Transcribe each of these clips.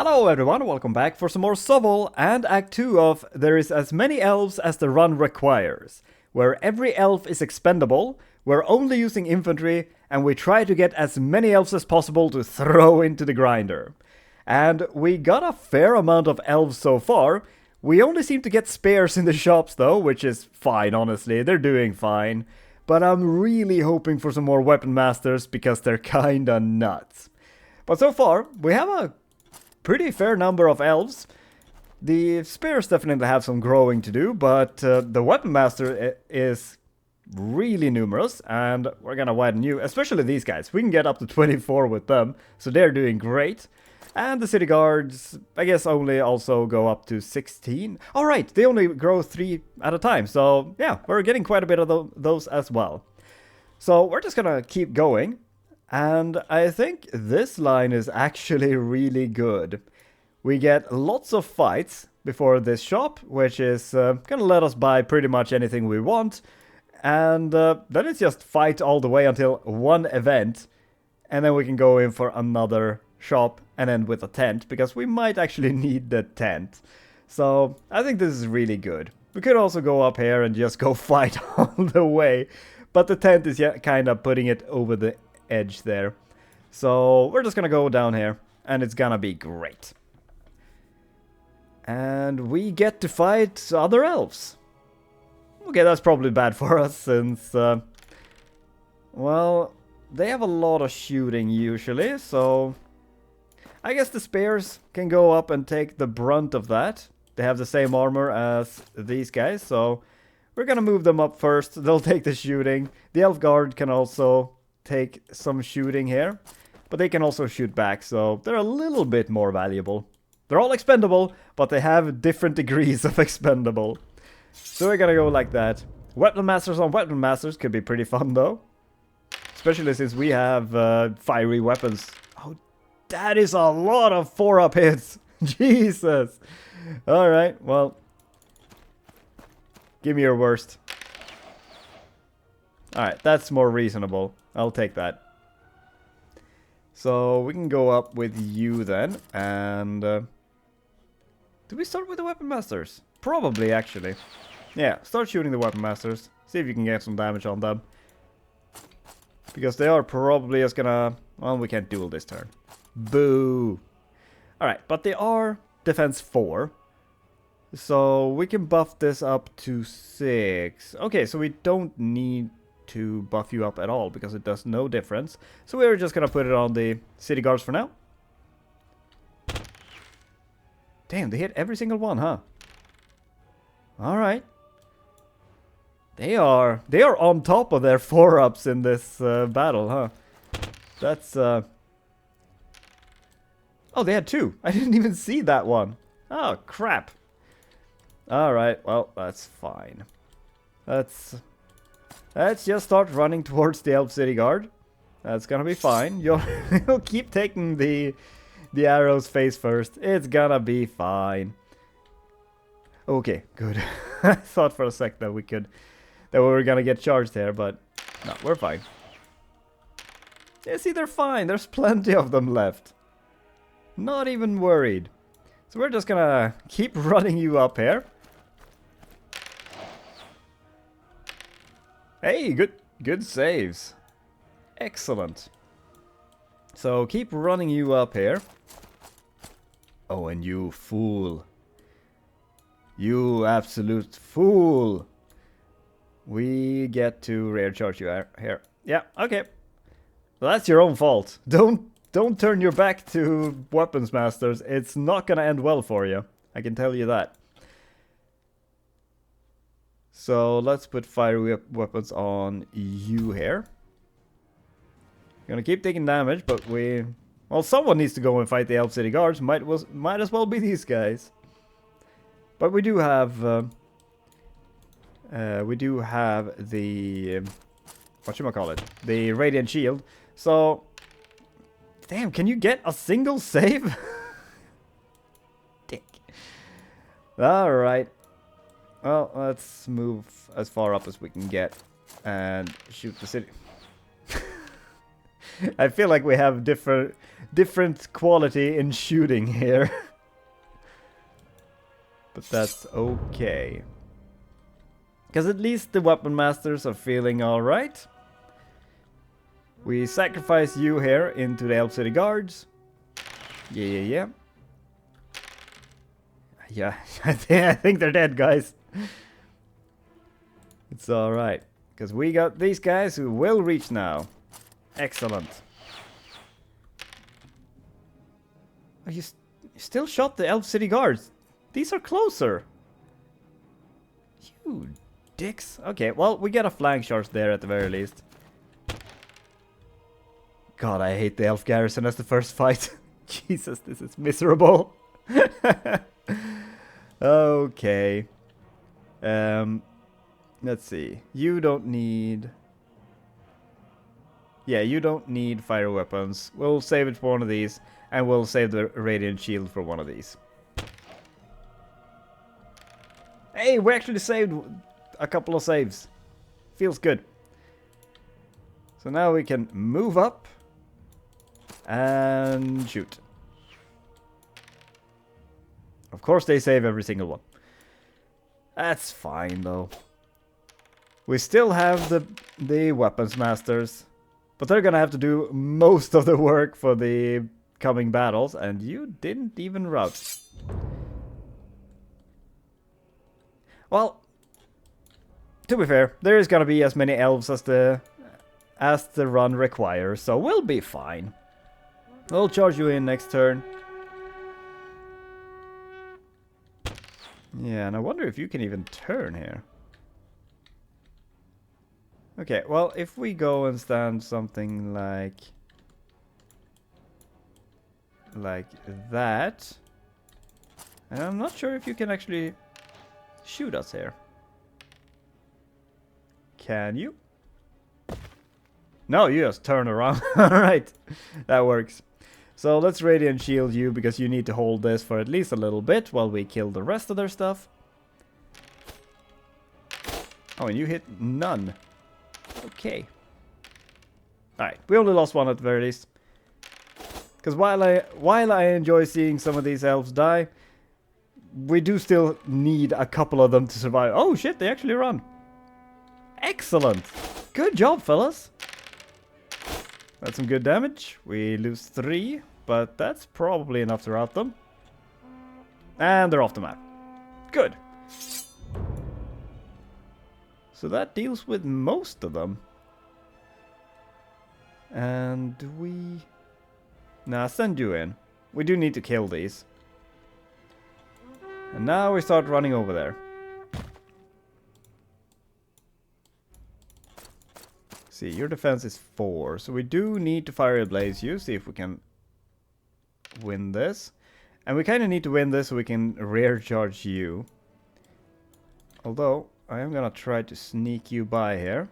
Hello everyone, welcome back for some more Sovl and Act 2 of There is as many elves as the run requires, where every elf is expendable, we're only using infantry, and we try to get as many elves as possible to throw into the grinder. And we got a fair amount of elves so far. We only seem to get spares in the shops though, which is fine honestly, they're doing fine. But I'm really hoping for some more weapon masters because they're kinda nuts. But so far, we have a pretty fair number of elves. The spares definitely have some growing to do, but the weapon master is really numerous, and we're gonna widen you, especially these guys. We can get up to 24 with them, so they're doing great. And the city guards, I guess, only also go up to 16. Alright, they only grow 3 at a time, so yeah, we're getting quite a bit of those as well. So we're just gonna keep going. And I think this line is actually really good. We get lots of fights before this shop, which is gonna let us buy pretty much anything we want. And then it's just fight all the way until one event. And then we can go in for another shop and end with a tent, because we might actually need the tent. So I think this is really good. We could also go up here and just go fight all the way. But the tent is kind of putting it over the edge there. So we're just gonna go down here and it's gonna be great. And we get to fight other elves. Okay, that's probably bad for us since well, they have a lot of shooting usually, so I guess the spares can go up and take the brunt of that. They have the same armor as these guys, so we're gonna move them up first. They'll take the shooting. The elf guard can also take some shooting here, but they can also shoot back, so they're a little bit more valuable. They're all expendable, but they have different degrees of expendable. So we're gonna go like that. Weapon masters on weapon masters could be pretty fun though, especially since we have fiery weapons. Oh, that is a lot of 4-up hits. Jesus. Alright, well, give me your worst. Alright, that's more reasonable. I'll take that. So we can go up with you then, and do we start with the weapon masters? Probably, actually. Yeah, start shooting the weapon masters. See if you can get some damage on them. Because they are probably just gonna... Well, we can't duel this turn. Boo! Alright, but they are defense 4. So we can buff this up to 6. Okay, so we don't need to buff you up at all because it does no difference. So we're just gonna put it on the city guards for now. Damn, they hit every single one, huh? Alright. They are on top of their 4-ups in this battle, huh? That's oh, they had 2. I didn't even see that one. Oh, crap. Alright, well, that's fine. Let's just start running towards the Elf City Guard. That's gonna be fine. You'll keep taking the arrows face first. It's gonna be fine. Okay, good. I thought for a sec that we were gonna get charged here, but no, we're fine. Yeah, see, they're fine. There's plenty of them left. Not even worried. So we're just gonna keep running you up here. Hey, good saves. Excellent. So keep running you up here. Oh, and you fool. You absolute fool. We get to rear charge you here. Yeah, okay. Well, that's your own fault. Don't turn your back to weapons masters. It's not gonna end well for you. I can tell you that. So let's put fiery weapons on you here. Gonna keep taking damage, but well, someone needs to go and fight the Elf City Guards. Might as well be these guys. But we do have the whatchamacallit, the Radiant Shield. So damn, can you get a single save? Dick. Alright. Well, let's move as far up as we can get and shoot the city. I feel like we have different quality in shooting here. But that's okay. Because at least the weapon masters are feeling alright. We sacrifice you here into the Elf City Guards. Yeah. Yeah, I think they're dead, guys. It's alright. Because we got these guys who will reach now. Excellent. Oh, you still shot the Elf City Guards. These are closer. You dicks. Okay, well, we get a flank charge there at the very least. God, I hate the Elf Garrison as the first fight. Jesus, this is miserable. Okay. Let's see. You don't need... Yeah, you don't need fire weapons. We'll save it for one of these. And we'll save the Radiant Shield for one of these. Hey, we actually saved a couple of saves. Feels good. So now we can move up. And shoot. Of course they save every single one. That's fine though. We still have the weapons masters. But they're gonna have to do most of the work for the coming battles. And you didn't even rout. Well, to be fair, there is gonna be as many elves as the run requires. So we'll be fine. We'll charge you in next turn. Yeah, and I wonder if you can even turn here. Okay, well, if we go and stand something like that. And I'm not sure if you can actually shoot us here. Can you? No, you just turn around. Alright, that works. So let's Radiant Shield you, because you need to hold this for at least a little bit while we kill the rest of their stuff. Oh, and you hit none. Okay. Alright, we only lost one at the very least. Because while I enjoy seeing some of these elves die, we do still need a couple of them to survive. Oh shit, they actually run. Excellent. Good job, fellas. That's some good damage. We lose 3, but that's probably enough to rout them. And they're off the map. Good. So that deals with most of them. And do we... Nah, send you in. We do need to kill these. And now we start running over there. See, your defense is 4, so we do need to fire a blaze you, see if we can win this. And we kind of need to win this so we can rear charge you. Although, I am gonna try to sneak you by here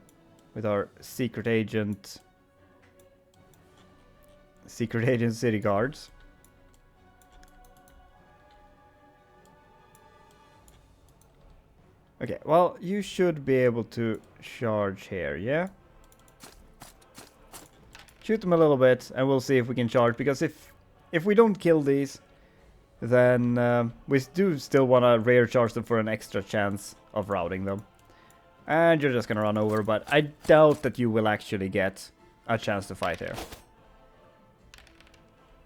with our secret agent city guards. Okay, well, you should be able to charge here, yeah? Shoot them a little bit, and we'll see if we can charge. Because if we don't kill these, then we do still want to rear charge them for an extra chance of routing them. And you're just gonna run over, but I doubt that you will actually get a chance to fight here.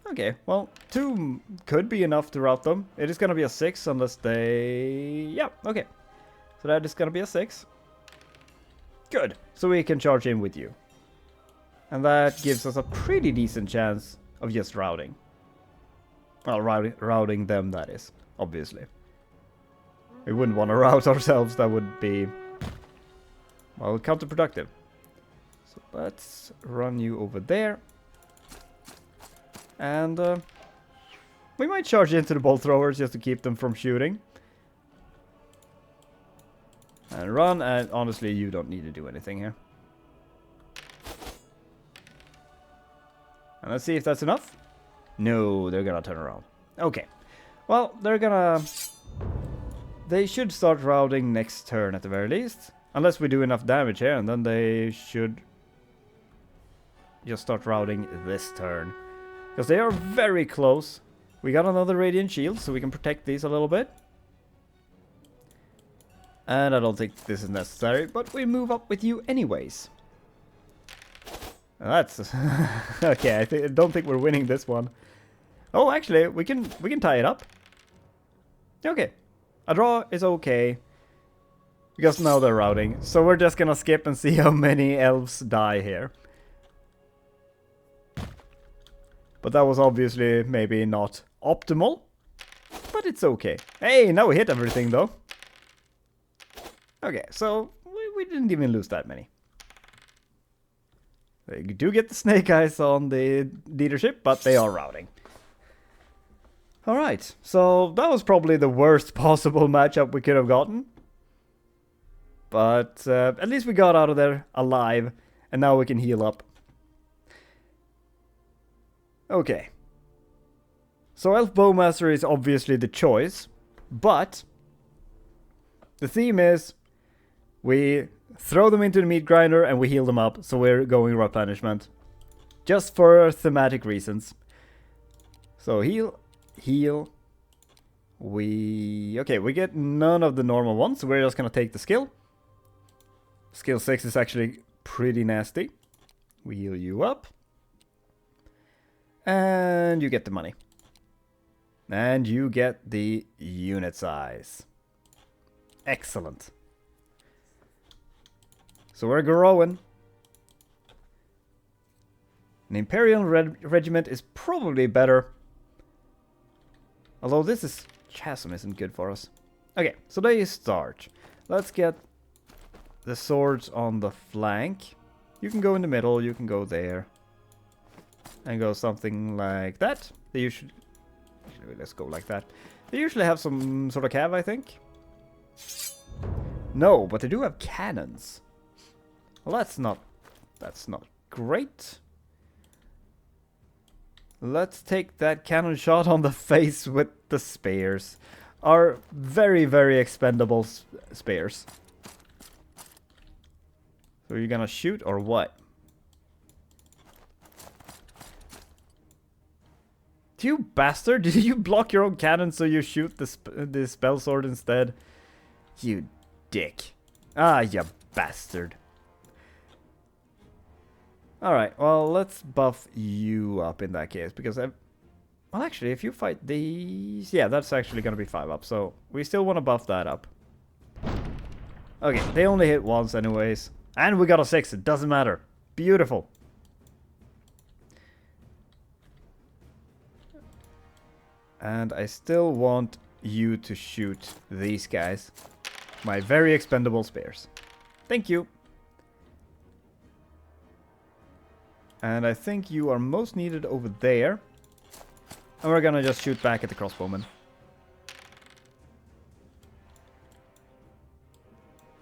Okay, well, 2 could be enough to rout them. It is gonna be a 6 unless they... Yeah, okay. So that is gonna be a 6. Good, so we can charge in with you. And that gives us a pretty decent chance of just routing. Well, routing them, that is, obviously. We wouldn't want to rout ourselves, that would be, well, counterproductive. So let's run you over there. And we might charge into the bolt throwers just to keep them from shooting. And run, and honestly, you don't need to do anything here. And let's see if that's enough. No, they're gonna turn around. Okay. Well, they should start routing next turn at the very least. Unless we do enough damage here, and then they should... just start routing this turn. Because they are very close. We got another Radiant Shield, so we can protect these a little bit. And I don't think this is necessary, but we move up with you anyways. That's... okay, I don't think we're winning this one. Oh, actually, we can tie it up. Okay. A draw is okay. Because now they're routing. So we're just gonna skip and see how many elves die here. But that was obviously maybe not optimal. But it's okay. Hey, now we hit everything though. Okay, so we didn't even lose that many. They do get the snake eyes on the leadership, but they are routing. Alright, so that was probably the worst possible matchup we could have gotten. But at least we got out of there alive, and now we can heal up. Okay. So Elf Bowmaster is obviously the choice, but the theme is we throw them into the meat grinder and we heal them up, so we're going replenishment. Just for thematic reasons. So heal, heal. Okay, we get none of the normal ones, so we're just gonna take the skill. Skill 6 is actually pretty nasty. We heal you up. And you get the money. And you get the unit size. Excellent. So we're growing. An Imperial regiment is probably better. Although this is... Chasm isn't good for us. Okay, so there you start. Let's get the swords on the flank. You can go in the middle, you can go there. And go something like that. They usually... Actually, let's go like that. They usually have some sort of cav, I think. No, but they do have cannons. Well, that's not great. Let's take that cannon shot on the face with the spears. Our very, very expendable spears. So you're gonna shoot or what? You bastard! Did you block your own cannon so you shoot the Spellsword instead? You dick. Ah, you bastard. Alright, well, let's buff you up in that case, because well, actually, if you fight these... Yeah, that's actually gonna be 5 up, so we still want to buff that up. Okay, they only hit once anyways. And we got a 6, it doesn't matter. Beautiful. And I still want you to shoot these guys. My very expendable spears. Thank you. And I think you are most needed over there. And we're gonna just shoot back at the crossbowmen.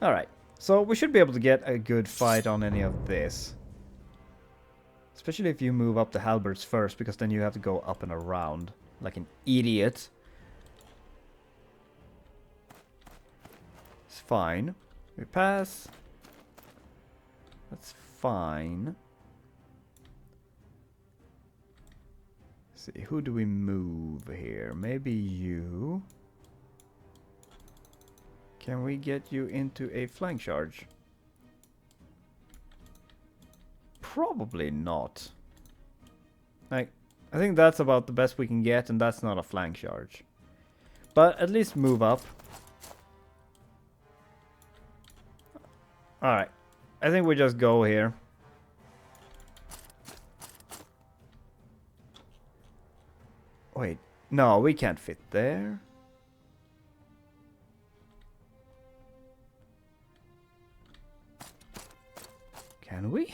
Alright. So we should be able to get a good fight on any of this. Especially if you move up the halberds first, because then you have to go up and around. Like an idiot. It's fine. We pass. That's fine. Let's see, who do we move here? Maybe you. Can we get you into a flank charge? Probably not. Like, I think that's about the best we can get, and that's not a flank charge. But at least move up. Alright. I think we just go here. Wait. No, we can't fit there. Can we?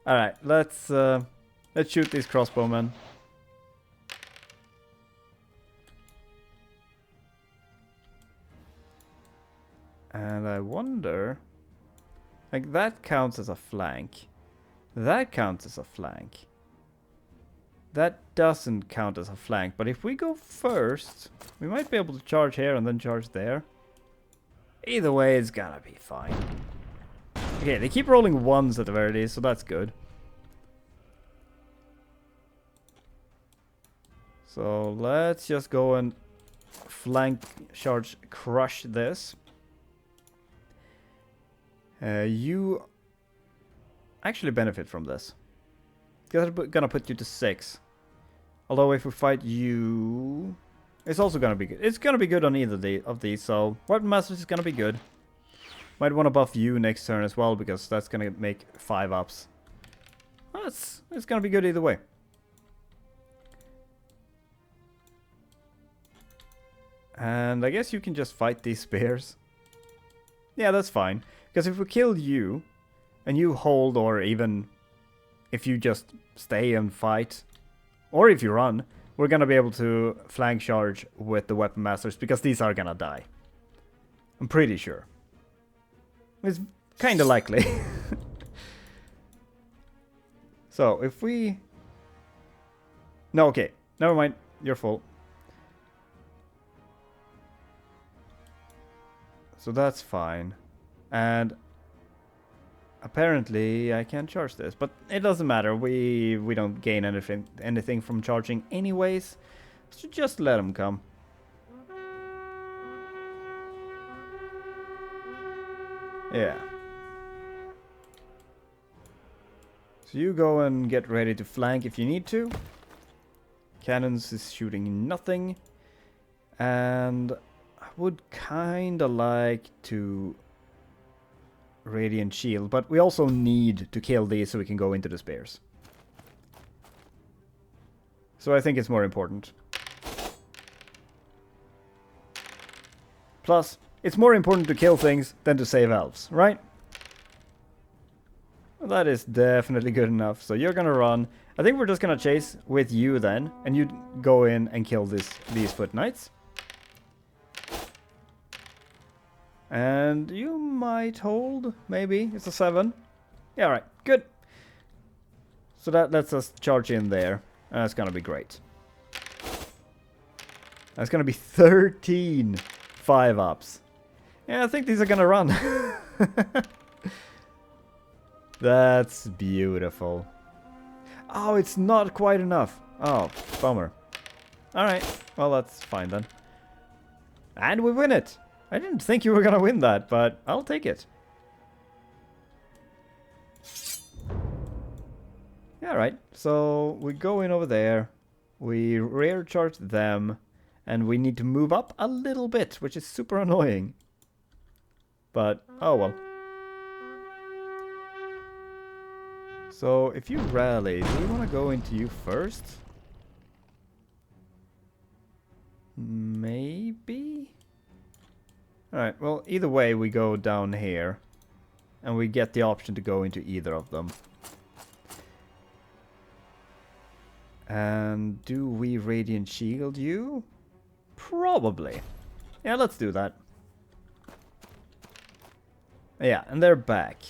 Alright, let's shoot these crossbowmen. And I wonder... Like, that counts as a flank. That counts as a flank. That doesn't count as a flank, but if we go first, we might be able to charge here and then charge there. Either way, it's gonna be fine. Okay, they keep rolling ones at the very least, so that's good. So let's just go and flank charge crush this. You actually benefit from this. Because I'm gonna put you to 6. Although if we fight you, it's also gonna be good. It's gonna be good on either of these, so Weapon Masters is gonna be good. Might want to buff you next turn as well, because that's gonna make 5 ups. Well, it's gonna be good either way. And I guess you can just fight these spears. Yeah, that's fine. Because if we kill you, and you hold, or even if you just stay and fight, or if you run, we're gonna be able to flank charge with the Weapon Masters, because these are gonna die. I'm pretty sure. It's kinda likely. So, if we... No, okay. Never mind. You're full. So that's fine. And apparently I can't charge this, but it doesn't matter. We don't gain anything from charging anyways. So just let them come. Yeah. So you go and get ready to flank if you need to. Cannons is shooting nothing. And I would kinda like to Radiant Shield, but we also need to kill these so we can go into the spears. So I think it's more important. Plus, it's more important to kill things than to save elves, right? Well, that is definitely good enough. So you're gonna run. I think we're just gonna chase with you then, and you go in and kill these foot knights. And you might hold, maybe. It's a 7. Yeah, alright, good. So that lets us charge in there. And that's gonna be great. That's gonna be 13 5-ups. Yeah, I think these are gonna run. That's beautiful. Oh, it's not quite enough. Oh, bummer. Alright, well that's fine then. And we win it! I didn't think you were gonna win that, but I'll take it. Yeah, right. So we go in over there, we rear charge them, and we need to move up a little bit, which is super annoying. But, oh well. So if you rally, do we want to go into you first? Maybe? Alright, well, either way, we go down here. And we get the option to go into either of them. And do we Radiant Shield you? Probably. Yeah, let's do that. Yeah, and they're back.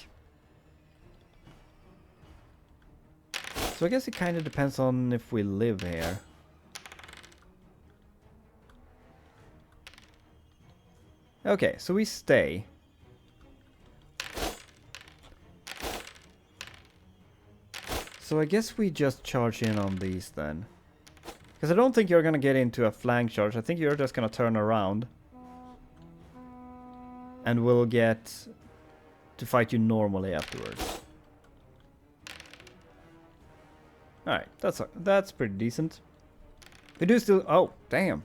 So I guess it kind of depends on if we live here. Okay, so we stay. So I guess we just charge in on these then. Because I don't think you're gonna get into a flank charge. I think you're just gonna turn around. And we'll get to fight you normally afterwards. Alright, that's pretty decent. We do still... Oh, damn.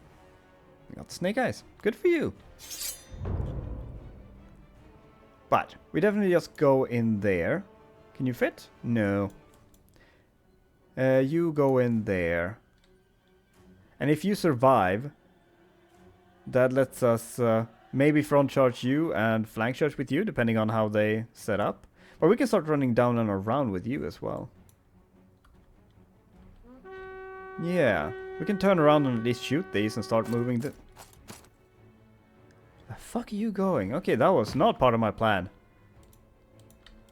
We got the snake eyes. Good for you. But we definitely just go in there. Can you fit? No. You go in there. And if you survive, that lets us maybe front charge you and flank charge with you, depending on how they set up. Or we can start running down and around with you as well. Yeah, we can turn around and at least shoot these and start moving the... The fuck are you going? Okay, that was not part of my plan.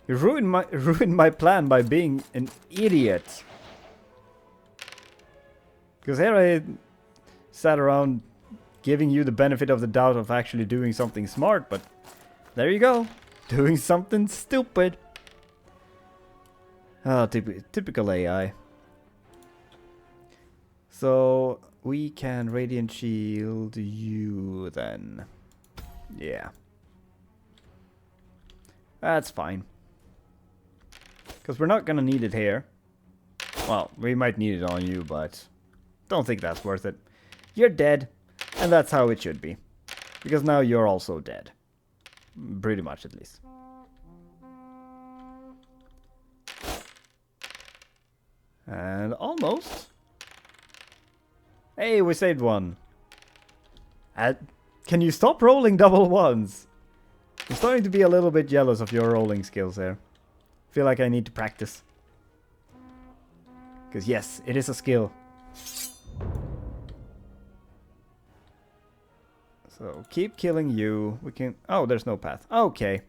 You ruined my plan by being an idiot. Because here I sat around giving you the benefit of the doubt of actually doing something smart, but there you go. doing something stupid. Oh, typical AI. So we can Radiant Shield you then. Yeah. That's fine. Because we're not gonna need it here. Well, we might need it on you, but don't think that's worth it. You're dead, and that's how it should be. Because now you're also dead. Pretty much, at least. And almost. Hey, we saved one. Can you stop rolling double ones? I'm starting to be a little bit jealous of your rolling skills there. Feel like I need to practice. Because yes, it is a skill. So keep killing you. We can... Oh, there's no path. Okay.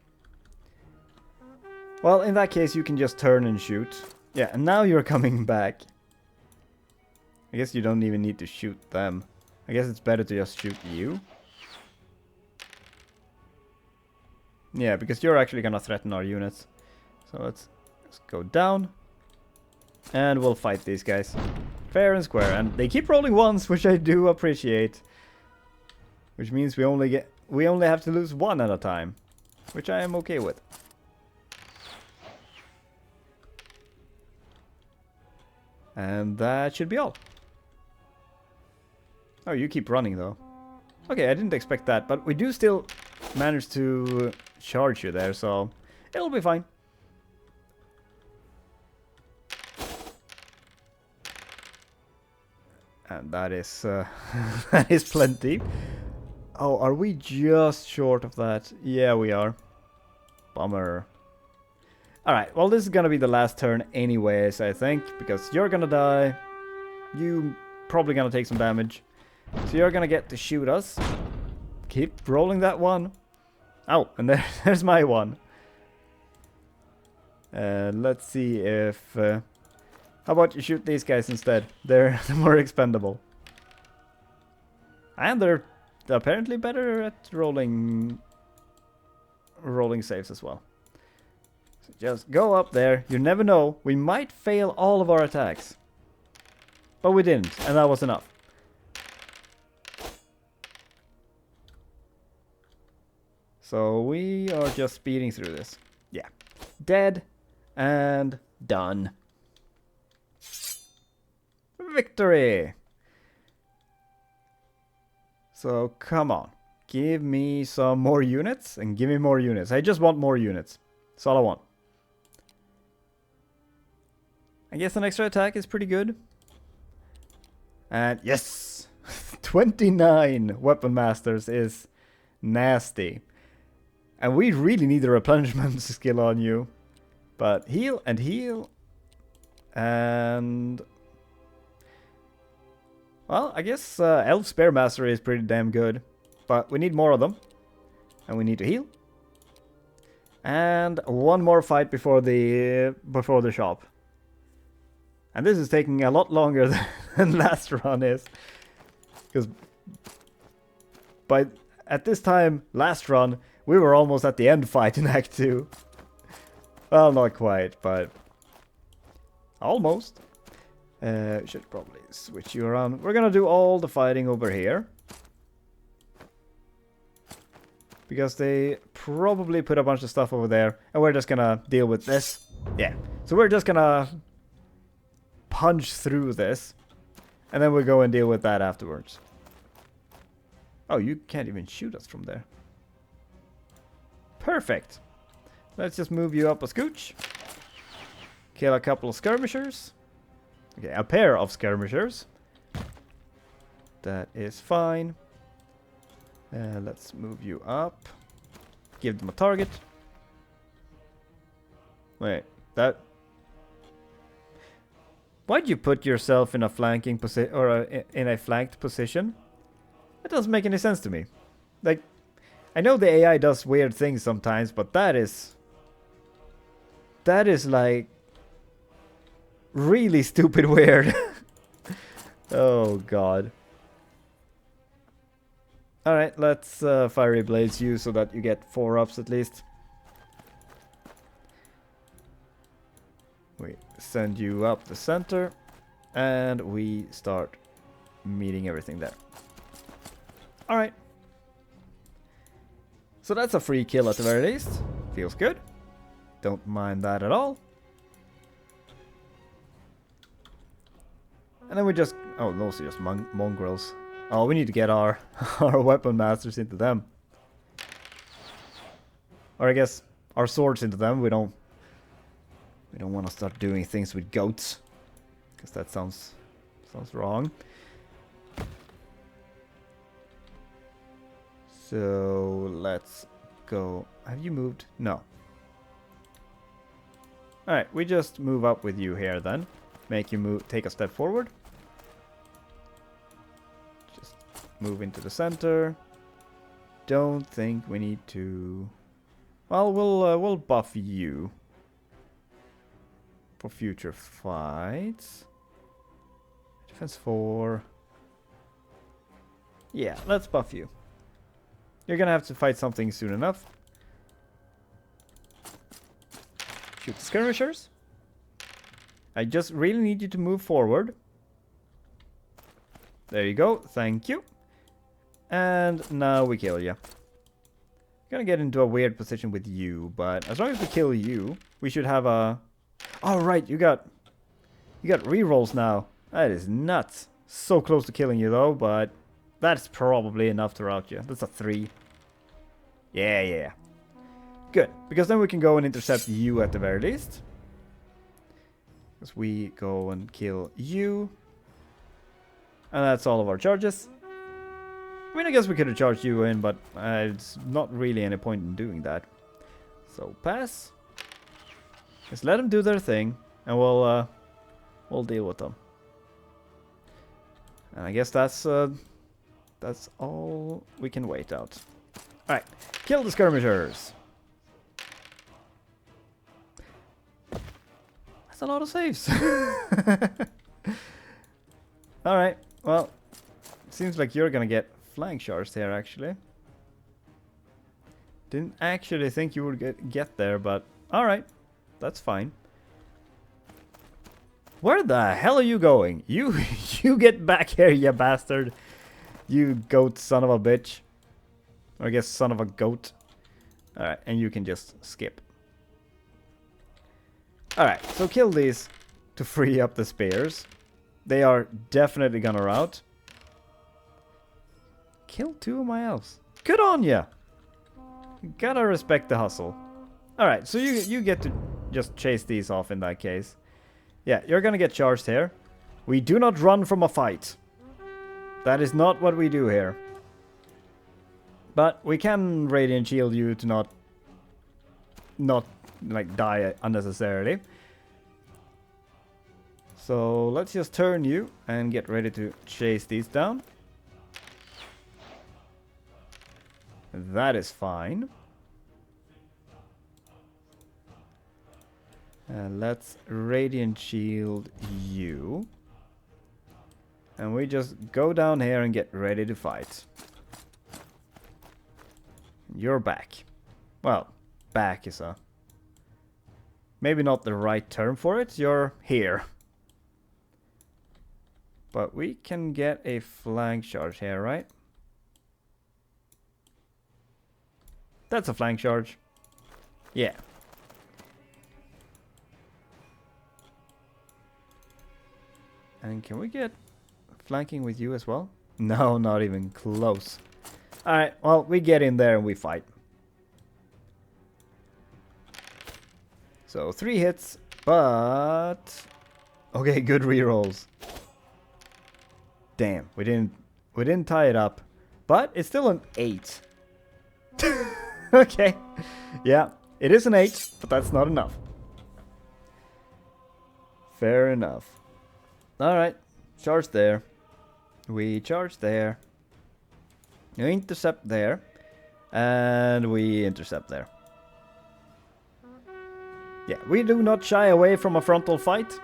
Well, in that case, you can just turn and shoot. Yeah, and now you're coming back. I guess you don't even need to shoot them. I guess it's better to just shoot you. Yeah, because you're actually gonna threaten our units. So let's go down. And we'll fight these guys. Fair and square. And they keep rolling ones, which I do appreciate. Which means we only have to lose one at a time. Which I am okay with. And that should be all. Oh, you keep running though. Okay, I didn't expect that, but we do still manage to charge you there, so it'll be fine. And that is that is plenty. Oh, are we just short of that? Yeah, we are. Bummer. Alright, well this is gonna be the last turn anyways, I think, because you're gonna die. You probably gonna take some damage. So you're gonna get to shoot us. Keep rolling that one. Oh, and there's my one. Let's see if... how about you shoot these guys instead? They're more expendable. And they're apparently better at rolling saves as well. So just go up there. You never know. We might fail all of our attacks. But we didn't, and that was enough. So we are just speeding through this. Yeah. Dead and done. Victory! So come on. Give me some more units and give me more units. I just want more units. That's all I want. I guess an extra attack is pretty good. And yes! 29 weapon masters is nasty. And we really need the replenishment skill on you. But heal and heal. And... well, I guess Elf Spear Mastery is pretty damn good. But we need more of them. And we need to heal. And one more fight before the shop. And this is taking a lot longer than last run is. Because at this time, last run, we were almost at the end fight in Act 2. Well, not quite, but almost. Should probably switch you around. We're gonna do all the fighting over here. Because they probably put a bunch of stuff over there. And we're just gonna deal with this. Yeah. So we're just gonna punch through this. And then we'll go and deal with that afterwards. Oh, you can't even shoot us from there. Perfect. Let's just move you up a scooch. Kill a couple of skirmishers. Okay, a pair of skirmishers. That is fine. Let's move you up. Give them a target. Wait, that... why'd you put yourself in a flanking position, or in a flanked position? That doesn't make any sense to me. Like, I know the AI does weird things sometimes, but that is like really stupid weird. Oh god. Alright, let's Fiery Blades you so that you get 4 ups at least. send you up the center, and we start meeting everything there. Alright. So that's a free kill at the very least. Feels good. Don't mind that at all. And then we just... oh, those are just mongrels. Oh, we need to get our, our weapon masters into them. Or I guess our swords into them. We don't want to start doing things with goats. Because that sounds wrong. So let's go. Have you moved? No. Alright, we just move up with you here then. Make you move, take a step forward. Just move into the center. Don't think we need to... well, we'll buff you for future fights. Defense 4. Yeah, let's buff you. You're gonna have to fight something soon enough. Shoot the skirmishers. I just really need you to move forward. There you go, thank you. And now we kill you. Gonna get into a weird position with you, but as long as we kill you, we should have a... oh right, you got rerolls now. That is nuts. So close to killing you though, but that's probably enough to rout you. That's a 3. Yeah. Good, because then we can go and intercept you at the very least. Because we go and kill you. And that's all of our charges. I mean, I guess we could have charged you in, but it's not really any point in doing that. So pass. Just let them do their thing, and we'll deal with them. And I guess that's all we can wait out. All right, kill the skirmishers. That's a lot of saves. All right, well, seems like you're gonna get flank charged here, actually. Didn't actually think you would get there, but all right, that's fine. Where the hell are you going? You get back here, you bastard. You goat son of a bitch. Or I guess son of a goat. Alright, and you can just skip. Alright, so kill these to free up the spears. They are definitely gonna rout. Kill 2 of my elves. Good on ya! Gotta respect the hustle. Alright, so you get to just chase these off in that case. Yeah, you're gonna get charged here. We do not run from a fight. That is not what we do here. But we can Radiant Shield you to not like die unnecessarily. So let's just turn you and get ready to chase these down. That is fine. Let's Radiant Shield you. And we just go down here and get ready to fight. You're back. Well, back is a... maybe not the right term for it. You're here. But we can get a flank charge here, right? That's a flank charge. Yeah. And can we get flanking with you as well? No, not even close. Alright, well, we get in there and we fight. So 3 hits, but... okay, good rerolls. Damn, we didn't tie it up. But it's still an 8. Okay. Yeah, it is an 8, but that's not enough. Fair enough. Alright, charge there. We charge there. We intercept there. And we intercept there. Yeah, we do not shy away from a frontal fight.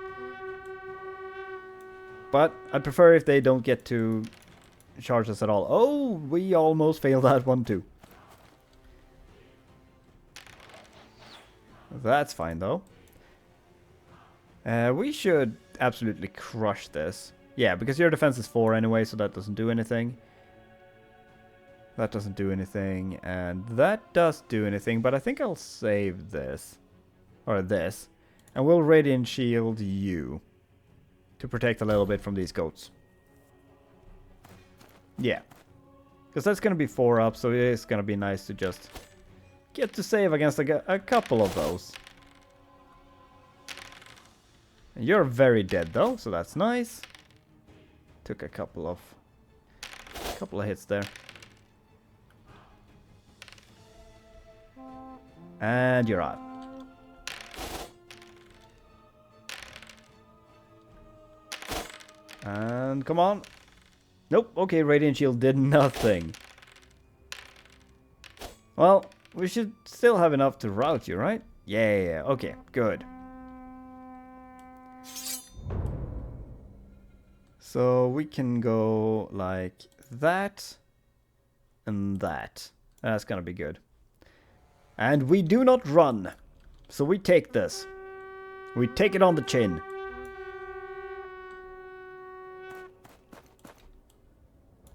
But I prefer if they don't get to charge us at all. Oh, we almost failed that one too. That's fine though. We should absolutely crush this. Yeah, because your defense is 4 anyway, so that doesn't do anything. That doesn't do anything, and that does do anything, but I think I'll save this. Or this. And we'll Radiant Shield you. To protect a little bit from these goats. Yeah. Because that's going to be 4 up, so it is going to be nice to just get to save against a couple of those. And you're very dead though, so that's nice. Took a couple of hits there. And you're out. And come on. Nope, okay, Radiant Shield did nothing. Well, we should still have enough to rout you, right? Yeah, okay, good. So we can go like that and that. That's gonna be good. And we do not run. So we take this. We take it on the chin.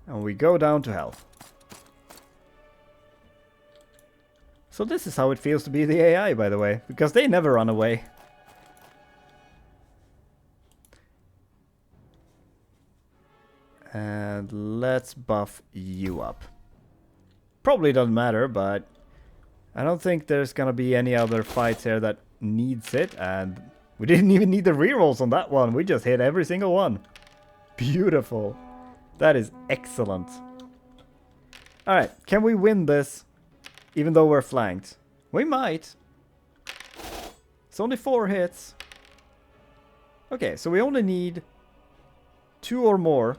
And we go down to health. So this is how it feels to be the AI, by the way. Because they never run away. And let's buff you up. Probably doesn't matter, but I don't think there's gonna be any other fights here that needs it. And we didn't even need the rerolls on that one. We just hit every single one. Beautiful. That is excellent. Alright, can we win this even though we're flanked? We might. It's only 4 hits. Okay, so we only need 2 or more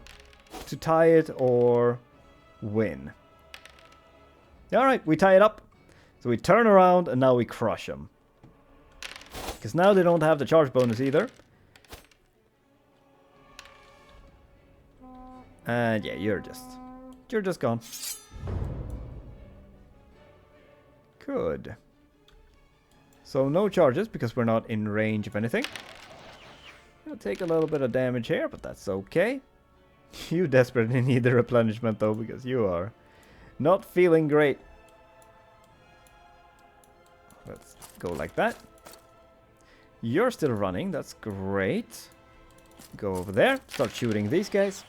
to tie it or win. Alright, we tie it up. So we turn around and now we crush them. Because now they don't have the charge bonus either. And yeah, you're just gone. Good. So no charges because we're not in range of anything. I'll take a little bit of damage here, but that's okay. You desperately need the replenishment though, because you are not feeling great. Let's go like that. You're still running, that's great. Go over there, start shooting these guys.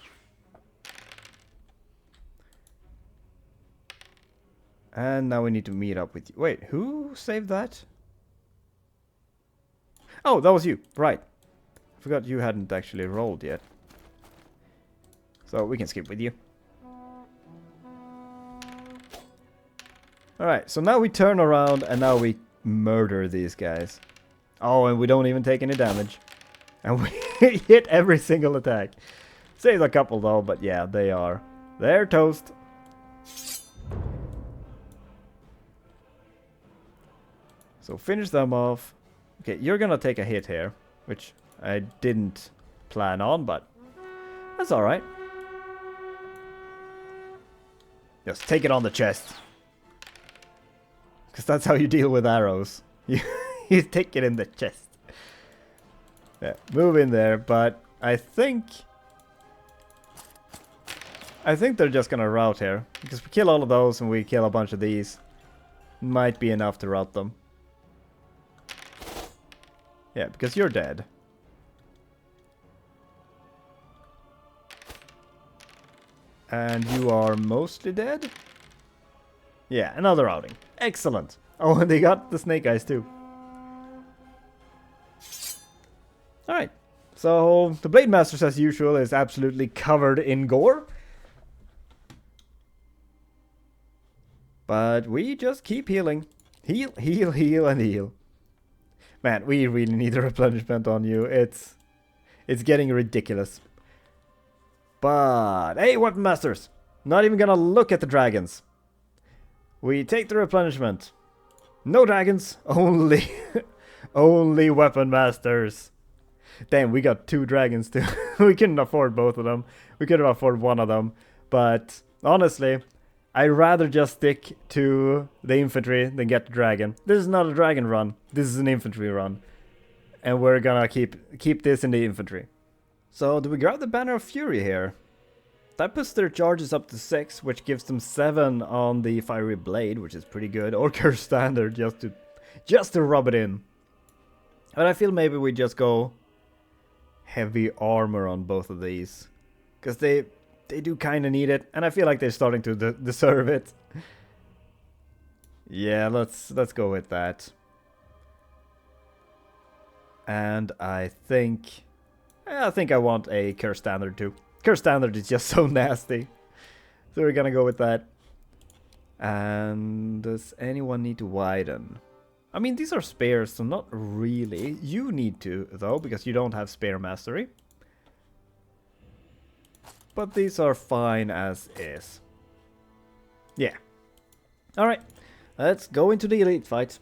And now we need to meet up with you. Wait, who saved that? Oh, that was you. Right. I forgot you hadn't actually rolled yet. So we can skip with you. Alright, so now we turn around and now we murder these guys. Oh, and we don't even take any damage. And we hit every single attack. Saved a couple though, but yeah, they're toast. So finish them off. Okay, you're gonna take a hit here, which I didn't plan on, but that's alright. Just take it on the chest. Because that's how you deal with arrows. You take it in the chest. Yeah, move in there, but I think they're just gonna rout here. Because we kill all of those and we kill a bunch of these. Might be enough to rout them. Yeah, because you're dead. And you are mostly dead? Yeah, another outing. Excellent. Oh, and they got the snake eyes too. Alright. So, the Blade Masters as usual is absolutely covered in gore. But we just keep healing. Heal, heal, heal, and heal. Man, we really need a replenishment on you. It's getting ridiculous. But, hey, Weapon Masters! Not even gonna look at the dragons. We take the replenishment. No dragons, only only Weapon Masters. Damn, we got 2 dragons too. We couldn't afford both of them. We could have afforded one of them. But, honestly, I'd rather just stick to the infantry than get the dragon. This is not a dragon run. This is an infantry run. and we're gonna keep this in the infantry. So do we grab the Banner of Fury here? That puts their charges up to 6, which gives them 7 on the Fiery Blade, which is pretty good. Or Curse Standard, just to rub it in. But I feel maybe we just go heavy armor on both of these, because they do kind of need it, and I feel like they're starting to deserve it. Yeah, let's go with that. And I think I want a Curse Standard too. Curse Standard is just so nasty. So we're gonna go with that. And does anyone need to widen? I mean, these are spares, so not really. You need to, though, because you don't have spare mastery. But these are fine as is. Yeah. Alright, let's go into the elite fight.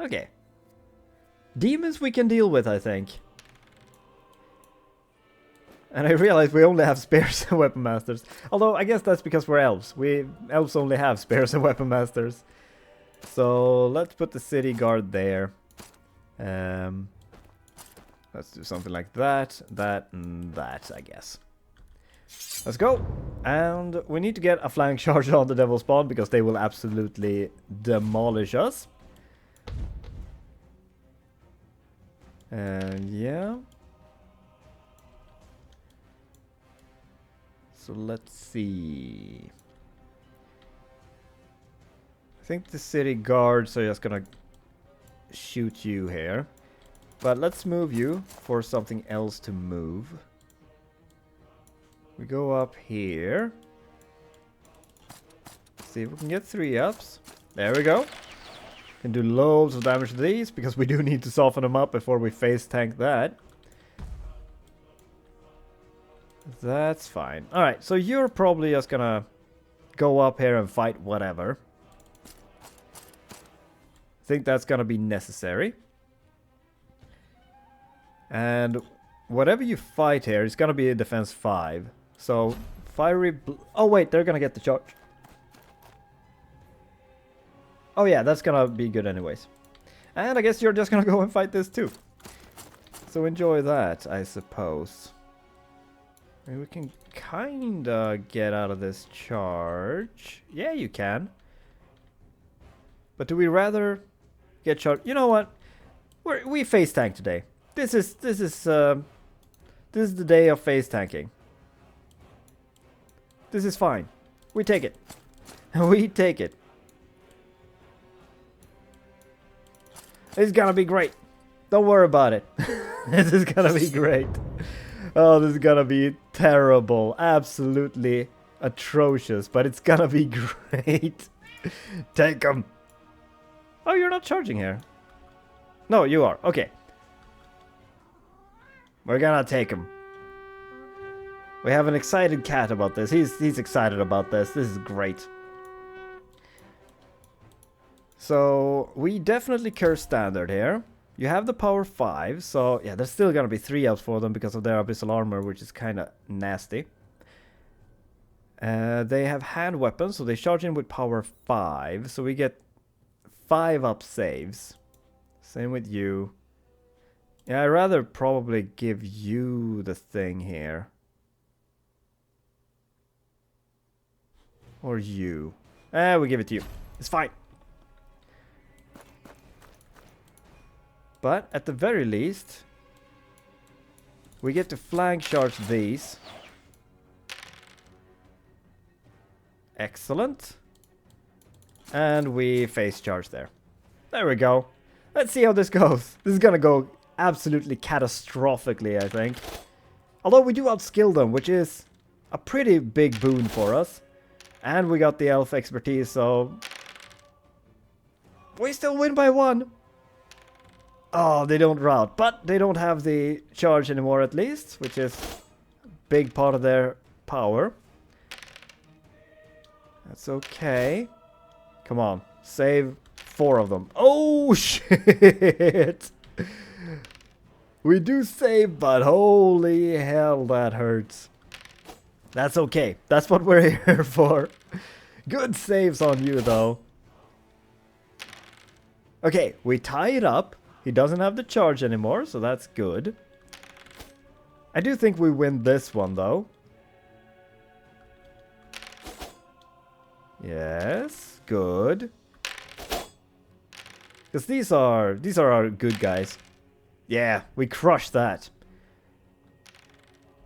Okay. Demons we can deal with, I think. And I realize we only have spares and weapon masters. Although, I guess that's because we're elves. Elves only have spares and weapon masters. So, let's put the city guard there. Let's do something like that, and that, I guess. Let's go! And we need to get a flank charge on the Devil Spawn, because they will absolutely demolish us. And yeah. So let's see. I think the city guards are just gonna shoot you here. But let's move you for something else to move. We go up here. See if we can get 3-ups. There we go. Can do loads of damage to these, because we do need to soften them up before we face tank that. That's fine. Alright, so you're probably just gonna go up here and fight whatever. I think that's gonna be necessary. And whatever you fight here is gonna be a defense 5. So, oh wait, they're gonna get the charge. Oh yeah, that's gonna be good anyways. And I guess you're just gonna go and fight this too. So enjoy that, I suppose. Maybe we can kinda get out of this charge. Yeah, you can. But do we rather get charged? You know what? We face tank today. This is the day of face tanking. This is fine. We take it. We take it. It's gonna be great. Don't worry about it. This is gonna be great. Oh, this is gonna be terrible. Absolutely atrocious. But it's gonna be great. Take them. Oh, you're not charging here. No, you are. Okay. We're gonna take him. We have an excited cat about this. He's excited about this. This is great. So, we definitely curse standard here. You have the power 5, so yeah, there's still gonna be 3-ups for them because of their abyssal armor, which is kinda nasty. They have hand weapons, so they charge in with power 5, so we get 5-up saves. Same with you. Yeah, I'd rather probably give you the thing here. Or you. We give it to you. It's fine. But at the very least, we get to flank charge these. Excellent. And we face charge there. There we go. Let's see how this goes. This is gonna go absolutely catastrophically, I think. Although we do outskill them, which is a pretty big boon for us. And we got the elf expertise, so we still win by 1. Oh, they don't rout, but they don't have the charge anymore at least, which is a big part of their power. That's okay. Come on, save 4 of them. Oh, shit! We do save, but holy hell, that hurts. That's okay. That's what we're here for. Good saves on you, though. Okay, we tie it up. He doesn't have the charge anymore, so that's good. I do think we win this one, though. Yes, good. Because these are our good guys. Yeah, we crushed that.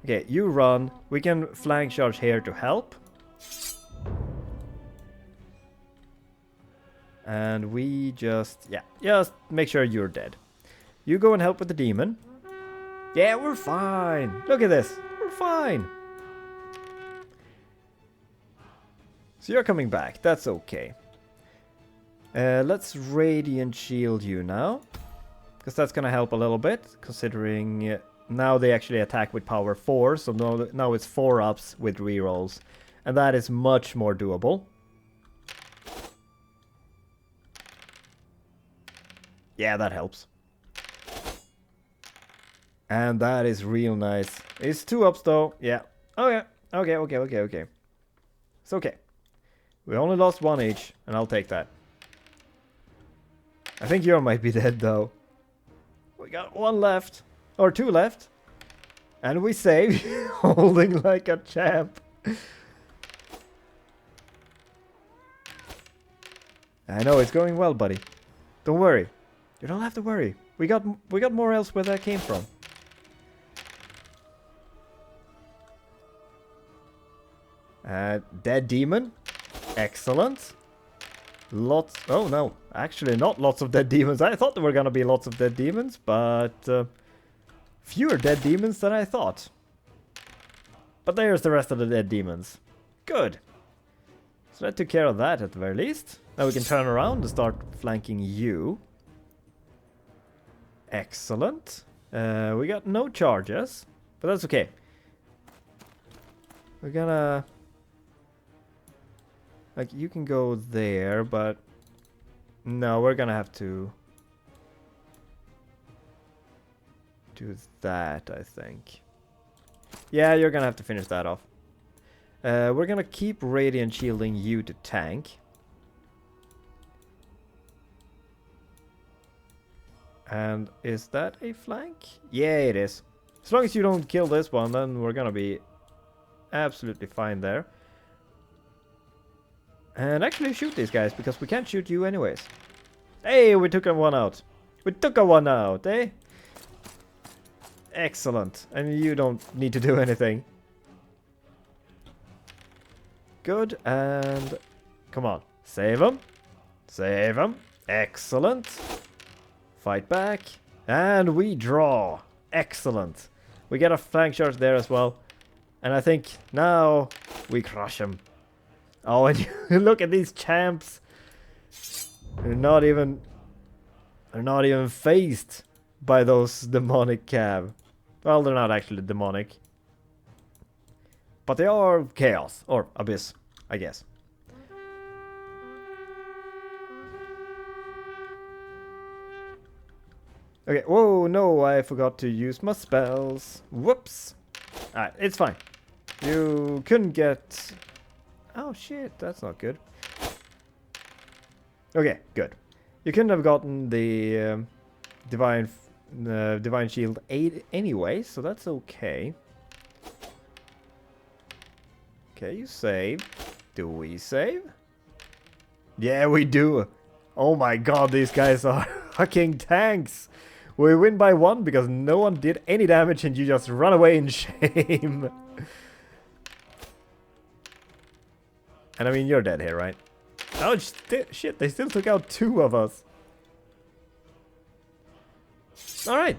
Okay, you run. We can flank charge here to help. And we just make sure you're dead. You go and help with the demon. Yeah, we're fine. Look at this. We're fine. So you're coming back. That's okay. Let's Radiant Shield you now. Because that's going to help a little bit. Considering now they actually attack with power 4. So now it's 4 ups with rerolls. And that is much more doable. Yeah, that helps. And that is real nice. It's 2 ups though. Yeah. Oh yeah. Okay. It's okay. We only lost 1 each, and I'll take that. I think you might be dead though. We got 1 left. Or 2 left. And we save. Holding like a champ. I know, it's going well, buddy. Don't worry. You don't have to worry. We got more else where that came from. Dead demon. Excellent. Lots. Oh no, actually not lots of dead demons. I thought there were gonna be lots of dead demons, but fewer dead demons than I thought. But there's the rest of the dead demons. Good. So that took care of that at the very least. Now we can turn around and start flanking you. Excellent. We got no charges, but that's okay. We're gonna... Like, you can go there, but... No, we're gonna have to... do that, I think. Yeah, you're gonna have to finish that off. We're gonna keep Radiant Shielding you to tank. And is that a flank? Yeah, it is. As long as you don't kill this one, then we're gonna be absolutely fine there. And actually shoot these guys, because we can't shoot you anyways. Hey, we took a 1 out. We took a 1 out, eh? Excellent. And you don't need to do anything. Good, and... Come on. Save him. Save him. Excellent. Fight back. And we draw. Excellent. We get a flank charge there as well. And I think now we crush him. Oh, and you look at these champs. They're not even phased by those demonic cav. Well, they're not actually demonic. But they are chaos. Or abyss, I guess. Okay, whoa, no, I forgot to use my spells. Whoops. Alright, it's fine. You couldn't get... Oh shit, that's not good. Okay, good. You couldn't have gotten the Divine Shield 8 anyway, so that's okay. Okay, you save. Do we save? Yeah, we do. Oh my god, these guys are fucking tanks. We win by 1 because no one did any damage and you just run away in shame. And I mean, you're dead here, right? Oh, shit, they still took out 2 of us. Alright.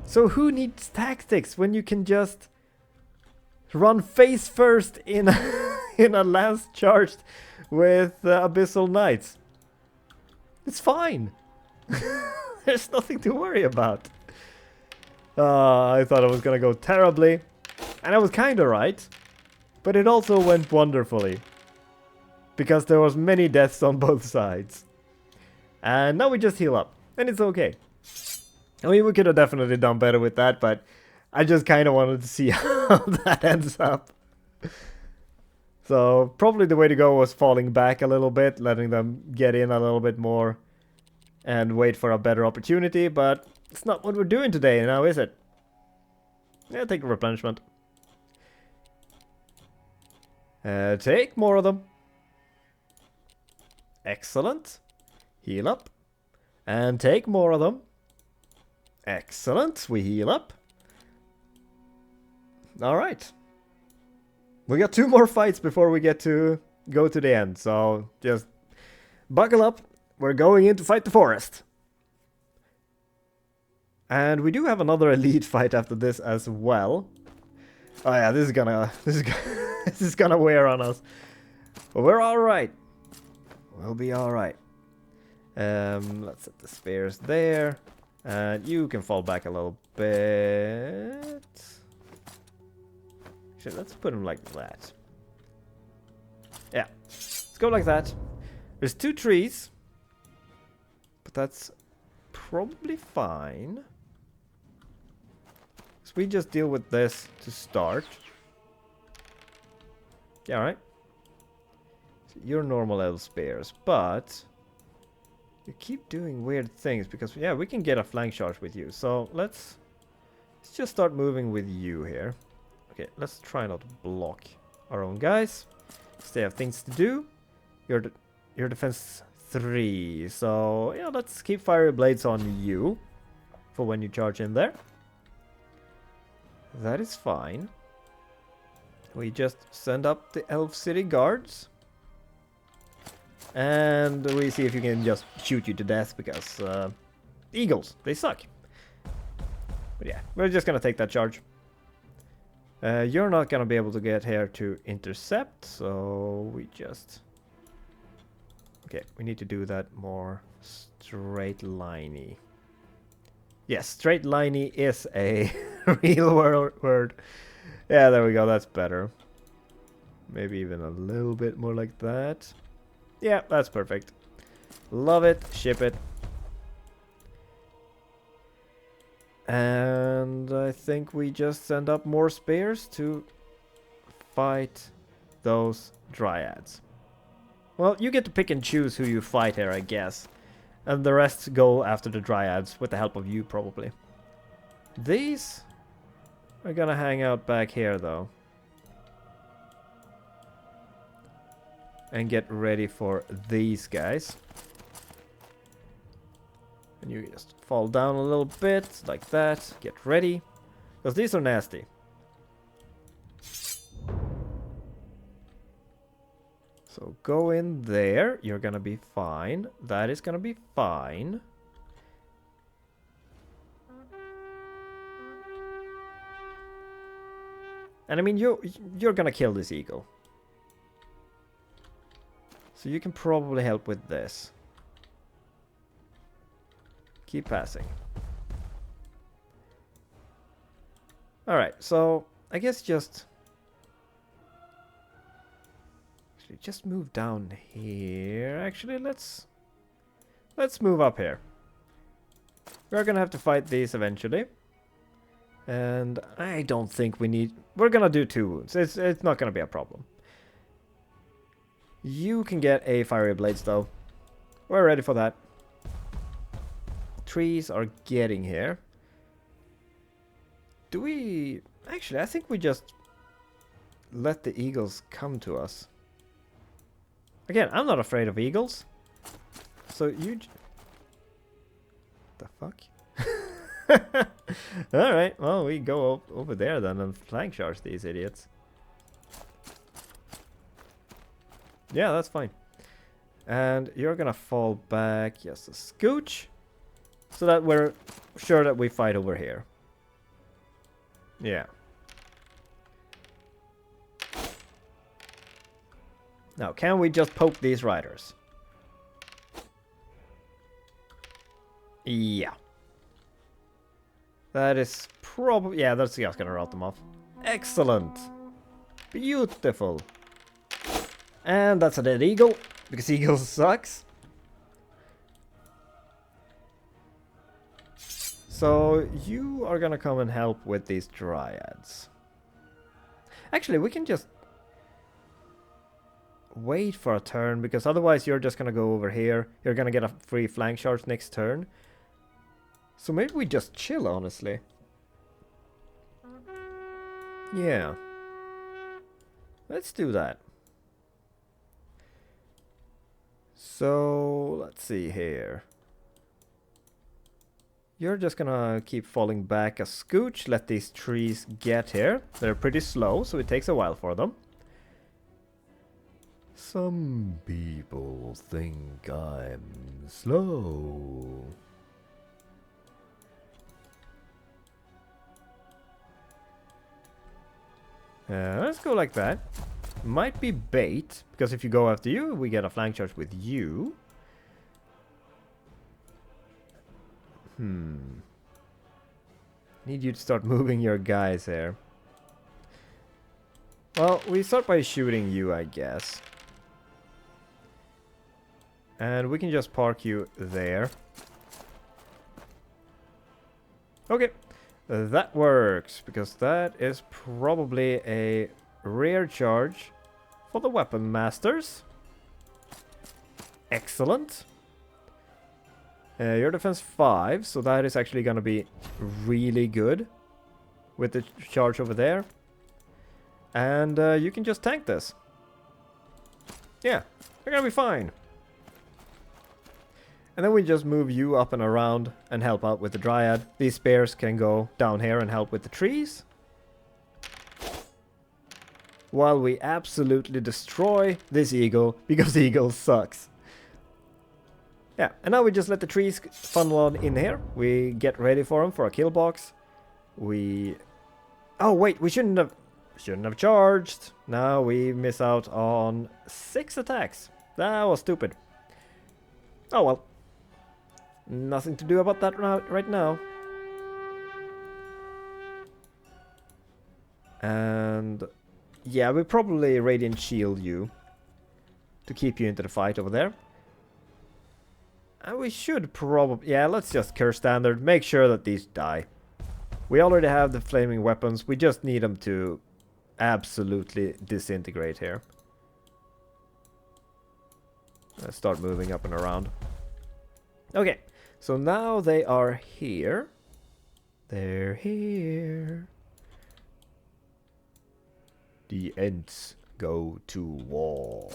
So who needs tactics when you can just run face first in in a lance charged with Abyssal Knights? It's fine. There's nothing to worry about. I thought it was gonna go terribly. And I was kinda right. But it also went wonderfully. Because there was many deaths on both sides. And now we just heal up. And it's okay. I mean, we could have definitely done better with that, but I just kind of wanted to see how that ends up. So, probably the way to go was falling back a little bit, letting them get in a little bit more. and wait for a better opportunity, but it's not what we're doing today now, is it? Yeah, take replenishment. Take more of them. Excellent. Heal up. And take more of them. Excellent. We heal up. Alright. We got 2 more fights before we get to go to the end, so just buckle up. We're going in to fight the forest. And we do have another elite fight after this as well. Oh yeah, this is gonna wear on us. But we're alright. We'll be alright. Let's set the spears there. And you can fall back a little bit. Shit, let's put him like that. Yeah. Let's go like that. There's 2 trees. But that's probably fine. So we just deal with this to start. Yeah, alright. So you're normal elf spears, but you keep doing weird things because, yeah, we can get a flank charge with you. So let's just start moving with you here. Okay, let's try not to block our own guys. They have things to do. Your defense 3. So, yeah, let's keep fiery blades on you for when you charge in there. That is fine. We just send up the elf city guards. And we see if you can just shoot you to death because eagles, they suck. But yeah, we're just gonna take that charge. You're not gonna be able to get here to intercept, so we just... Okay, we need to do that more straight liney. Yes, straight liney is a real word. Yeah, there we go, that's better. Maybe even a little bit more like that. Yeah, that's perfect. Love it, ship it. And I think we just send up more spears to fight those dryads. Well, you get to pick and choose who you fight here, I guess. And the rest go after the dryads, with the help of you, probably. These are gonna hang out back here, though. And get ready for these guys. And you just fall down a little bit, like that. Get ready. Because these are nasty. So go in there. You're gonna be fine. That is gonna be fine. And I mean, you're gonna kill this eagle. So you can probably help with this. Keep passing. Alright, so I guess just move down here. Actually, let's move up here. We're gonna have to fight these eventually. And I don't think we need... We're gonna do 2 wounds. It's not gonna be a problem. You can get a fiery blades though. We're ready for that. Trees are getting here. Do we... Actually, I think we just let the eagles come to us. Again, I'm not afraid of eagles. So you... The fuck? Alright, well, we go over there then and flank charge these idiots. Yeah, that's fine. And you're gonna fall back just a scooch. So that we're sure that we fight over here. Yeah. Now, can we just poke these riders? Yeah. That is probably... Yeah, that's just gonna rout them off. Excellent. Beautiful. And that's a dead eagle, because eagle sucks. So, you are gonna come and help with these dryads. Actually, we can just wait for a turn, because otherwise you're just gonna go over here. You're gonna get a free flank charge next turn. So maybe we just chill, honestly. Yeah. Let's do that. So, let's see here. You're just gonna keep falling back a scooch, let these trees get here. They're pretty slow, so it takes a while for them. Some people think I'm slow. Let's go like that. Might be bait, because if you go after you, we get a flank charge with you. Need you to start moving your guys here. Well, we start by shooting you, I guess. And we can just park you there. Okay. That works, because that is probably a rear charge for the weapon masters. Excellent. Your defense 5, so that is actually gonna be really good with the charge over there. And you can just tank this. Yeah, they're gonna be fine. And then we just move you up and around and help out with the Dryad. These spears can go down here and help with the trees. While we absolutely destroy this eagle, because the eagle sucks. Yeah, and now we just let the trees funnel on in here. We get ready for them for a kill box. Oh wait, we shouldn't have charged. Now we miss out on 6 attacks. That was stupid. Oh well. Nothing to do about that right now. And yeah, we probably Radiant Shield you to keep you into the fight over there. And we should probably... Yeah, let's just curse standard. Make sure that these die. We already have the flaming weapons. We just need them to absolutely disintegrate here. Let's start moving up and around. Okay. So now they are here. They're here. The Ents go to war.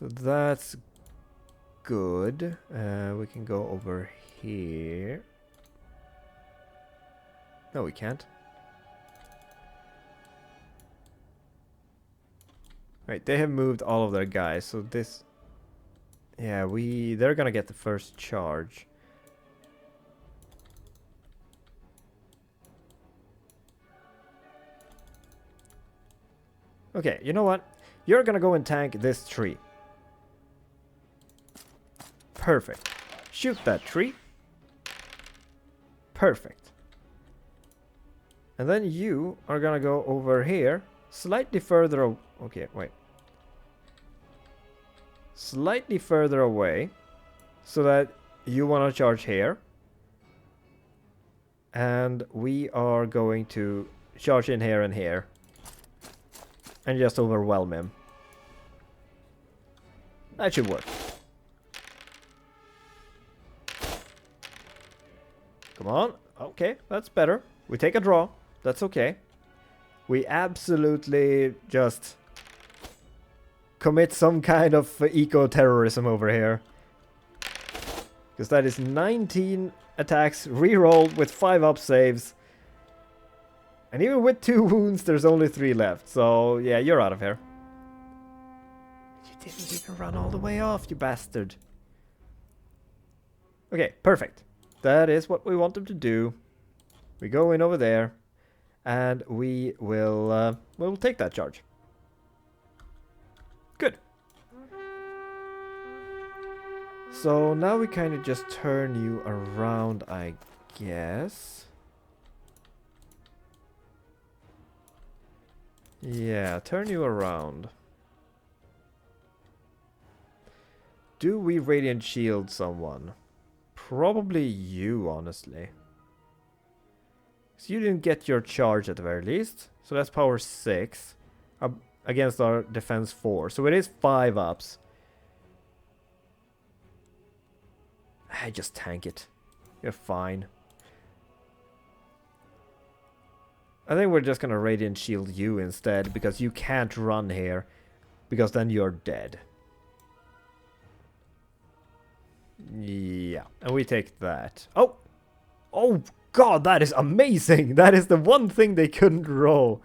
So that's good. We can go over here. No, we can't. Right, they have moved all of their guys, so this... Yeah, they're gonna get the first charge. Okay, you know what? You're gonna go and tank this tree. Perfect. Shoot that tree. Perfect. And then you are gonna go over here, slightly further... Okay, wait. Slightly further away, so that you want to charge here. And we are going to charge in here and here. And just overwhelm him. That should work. Come on. Okay, that's better. We take a draw. That's okay. We absolutely just... commit some kind of eco-terrorism over here. Because that is 19 attacks re-rolled with 5 up saves. And even with 2 wounds, there's only 3 left. So, yeah, you're out of here. You didn't even run all the way off, you bastard. Okay, perfect. That is what we want them to do. We go in over there. And we will we'll take that charge. Good. So now we kind of just turn you around, I guess. Yeah, turn you around. Do we Radiant Shield someone? Probably you, honestly. So you didn't get your charge at the very least. So that's power 6. against our defense 4. So it is 5 ups. I just tank it. You're fine. I think we're just gonna Radiant Shield you instead, because you can't run here, because then you're dead. Yeah, and we take that. Oh! Oh god, that is amazing! That is the one thing they couldn't roll.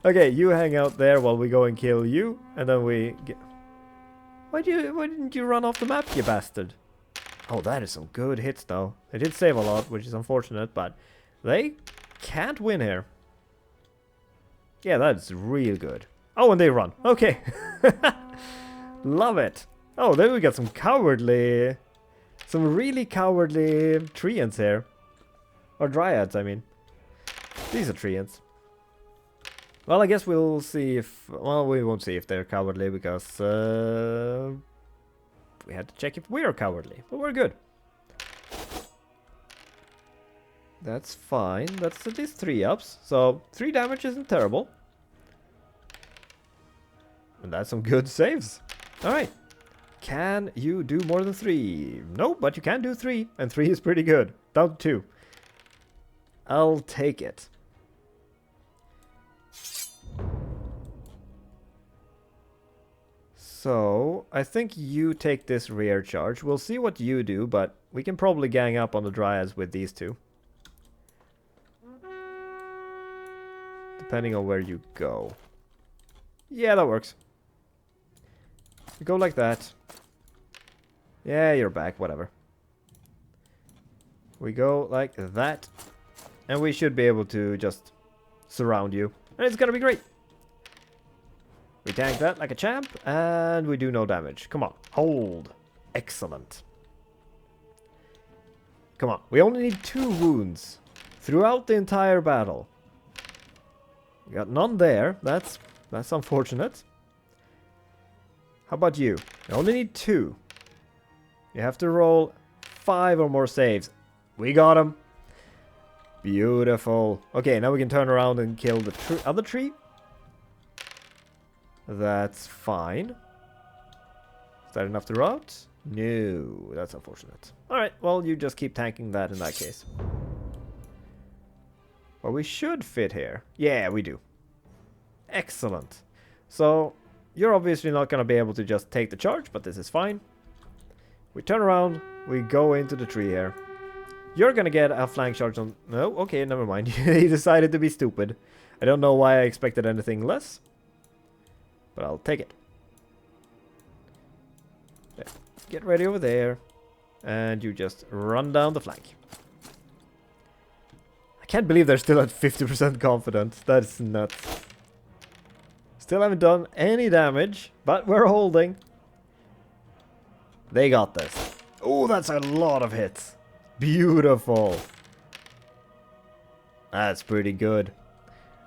Okay, you hang out there while we go and kill you, and then we get... Why didn't you run off the map, you bastard? Oh, that is some good hits though. They did save a lot, which is unfortunate, but they can't win here. Yeah, that's real good. Oh, and they run. Okay. Love it. Oh, there we got some cowardly... Some really cowardly treants here. Or dryads, I mean. These are treants. Well, I guess we'll see if... Well, we won't see if they're cowardly, because... we had to check if we're cowardly. But we're good. That's fine. That's at least 3 ups. So 3 damage isn't terrible. And that's some good saves. Alright. Can you do more than 3? No, but you can do 3. And 3 is pretty good. Down to 2. I'll take it. So, I think you take this rear charge. We'll see what you do, but we can probably gang up on the Dryads with these 2. Depending on where you go. Yeah, that works. You go like that. Yeah, you're back, whatever. We go like that. And we should be able to just surround you. And it's gonna be great. We tank that like a champ, and we do no damage. Come on, hold. Excellent. Come on, we only need 2 wounds throughout the entire battle. We got none there. That's unfortunate. How about you? You only need 2. You have to roll 5 or more saves. We got him. Beautiful. Okay, now we can turn around and kill the other tree. That's fine. Is that enough to rout? No, that's unfortunate. Alright, well, you just keep tanking that in that case. Well, we should fit here. Yeah, we do. Excellent. So, you're obviously not going to be able to just take the charge, but this is fine. We turn around, we go into the tree here. You're going to get a flank charge on... No, okay, never mind. He decided to be stupid. I don't know why I expected anything less. But I'll take it. Yeah. Get ready over there. And you just run down the flank. I can't believe they're still at 50% confident. That's nuts. Still haven't done any damage, but we're holding. They got this. Oh, that's a lot of hits. Beautiful. That's pretty good.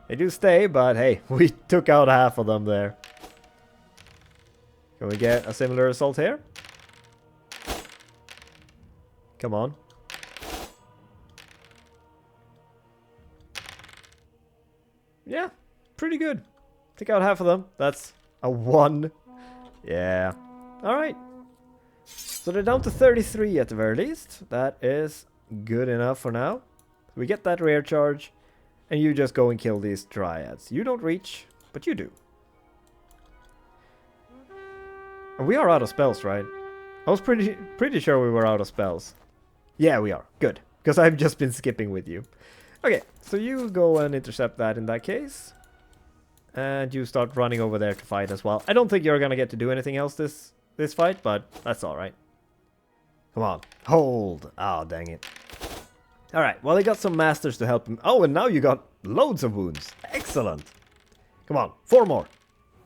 They do stay, but hey, we took out half of them there. Can we get a similar assault here? Come on. Yeah, pretty good. Take out half of them. That's a 1. Yeah. Alright. So they're down to 33 at the very least. That is good enough for now. We get that rear charge. And you just go and kill these dryads. You don't reach, but you do. And we are out of spells, right? I was pretty sure we were out of spells. Yeah, we are. Good. Because I've just been skipping with you. Okay, so you go and intercept that in that case. And you start running over there to fight as well. I don't think you're gonna get to do anything else this fight, but that's alright. Come on. Hold. Oh, dang it. Alright, well, they got some masters to help him. Oh, and now you got loads of wounds. Excellent. Come on, 4 more.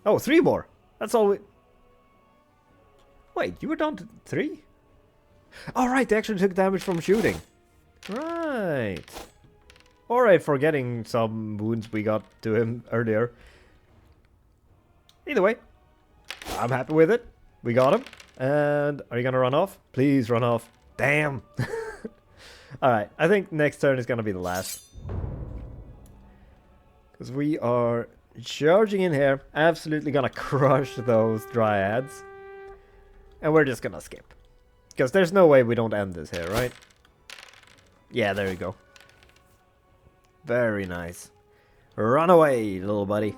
Oh, 3 more. That's all we... Wait, you were down to 3? Alright, they actually took damage from shooting. Right. Alright, for getting some wounds we got to him earlier. Either way, I'm happy with it. We got him. And are you gonna run off? Please run off. Damn. Alright, I think next turn is gonna be the last. Because we are charging in here, absolutely gonna crush those dryads. And we're just gonna skip. Because there's no way we don't end this here, right? Yeah, there you go. Very nice. Run away, little buddy.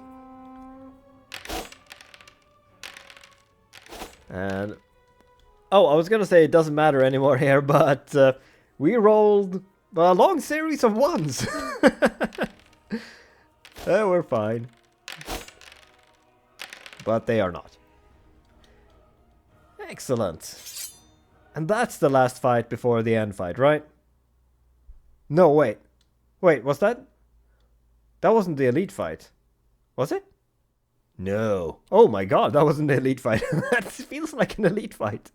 And... oh, I was gonna say it doesn't matter anymore here, but we rolled a long series of ones. We're fine. But they are not. Excellent. And that's the last fight before the end fight, right? No, wait. Wait, was that? That wasn't the elite fight. Was it? No. Oh my god, that wasn't the elite fight. That feels like an elite fight.